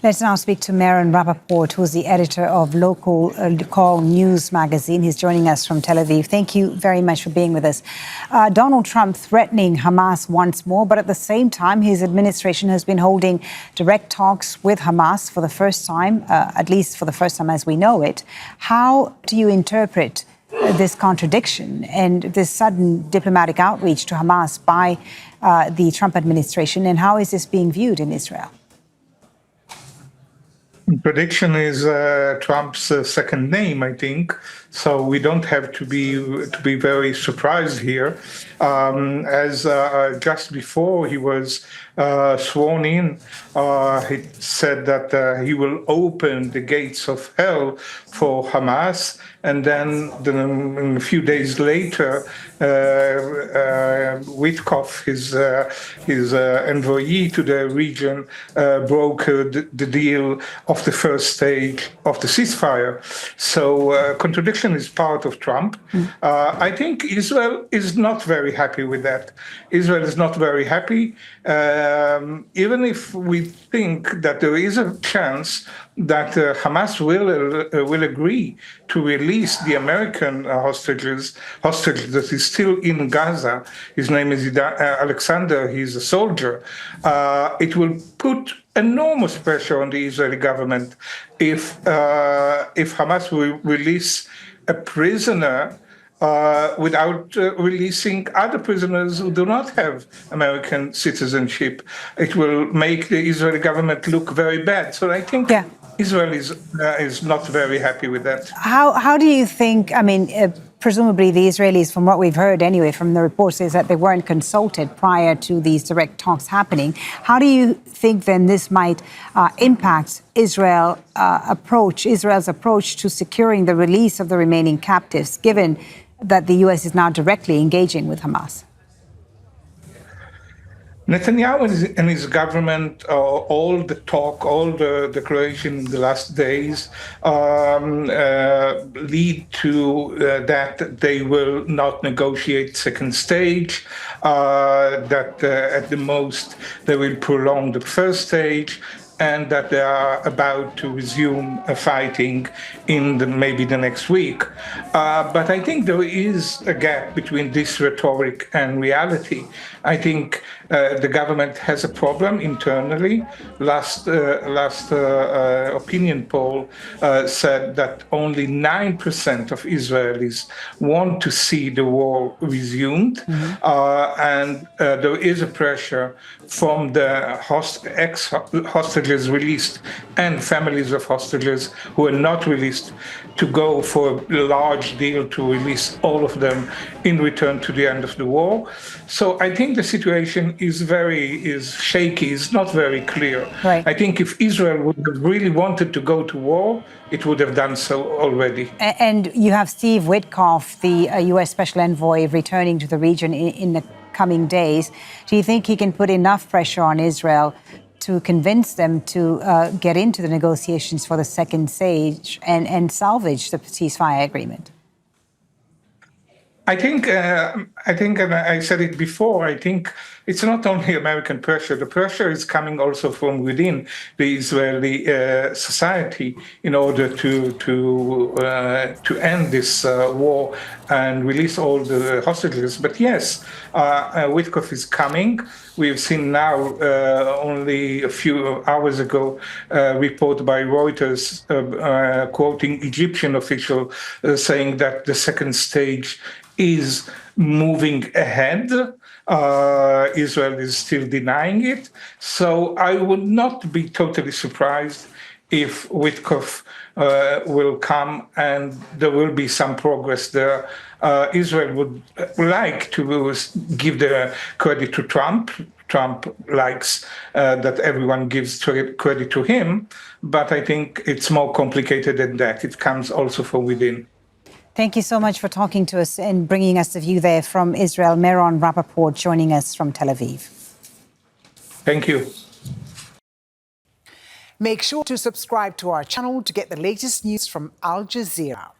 Let's now speak to Meron Rapoport, who's the editor of local Call News magazine. He's joining us from Tel Aviv. Thank you very much for being with us. Donald Trump threatening Hamas once more, but at the same time, his administration has been holding direct talks with Hamas for the first time, at least for the first time as we know it. How do you interpret this contradiction and this sudden diplomatic outreach to Hamas by the Trump administration, and how is this being viewed in Israel? Prediction is Trump's second name, I think. So we don't have to be very surprised here. As just before he was sworn in, he said that he will open the gates of hell for Hamas. And then a few days later, Witkoff, his envoy to the region, brokered the deal of the first stage of the ceasefire. So contradiction is part of Trump. I think Israel is not very happy with that. Israel is not very happy, even if we think that there is a chance that Hamas will agree to release the American hostage that is still in Gaza. His name is Alexander. He's a soldier. It will put enormous pressure on the Israeli government if Hamas will release a prisoner without releasing other prisoners who do not have American citizenship. It will make the Israeli government look very bad. So I think Israel is not very happy with that. How do you think, I mean, presumably the Israelis, from what we've heard anyway, from the reports, is that they weren't consulted prior to these direct talks happening. How do you think then this might impact Israel's approach to securing the release of the remaining captives, given that the U.S. is now directly engaging with Hamas? Netanyahu and his government, all the talk, all the declaration in the last days lead to that they will not negotiate second stage, that at the most they will prolong the first stage, and that they are about to resume fighting in maybe the next week. But I think there is a gap between this rhetoric and reality. I think the government has a problem internally. Last opinion poll said that only 9% of Israelis want to see the war resumed. And there is a pressure from the ex-hostages released and families of hostages who are not released to go for a large deal to release all of them in return to the end of the war. So I think the situation is shaky, it's not very clear. Right. I think if Israel would have really wanted to go to war, it would have done so already. And you have Steve Witkoff, the U.S. Special Envoy, returning to the region in the coming days. Do you think he can put enough pressure on Israel to convince them to get into the negotiations for the second stage and salvage the ceasefire agreement? I think, and I said it before, I think it's not only American pressure. The pressure is coming also from within the Israeli society in order to end this war and release all the hostages. But yes, Witkoff is coming. We've seen now, only a few hours ago, a report by Reuters quoting Egyptian official saying that the second stage is moving ahead. Israel is still denying it. So I would not be totally surprised if Witkoff will come and there will be some progress there. Israel would like to give the credit to Trump. Trump likes that everyone gives credit to him, but I think it's more complicated than that. It comes also from within. Thank you so much for talking to us and bringing us the view there from Israel. Meron Rapoport joining us from Tel Aviv. Thank you. Make sure to subscribe to our channel to get the latest news from Al Jazeera.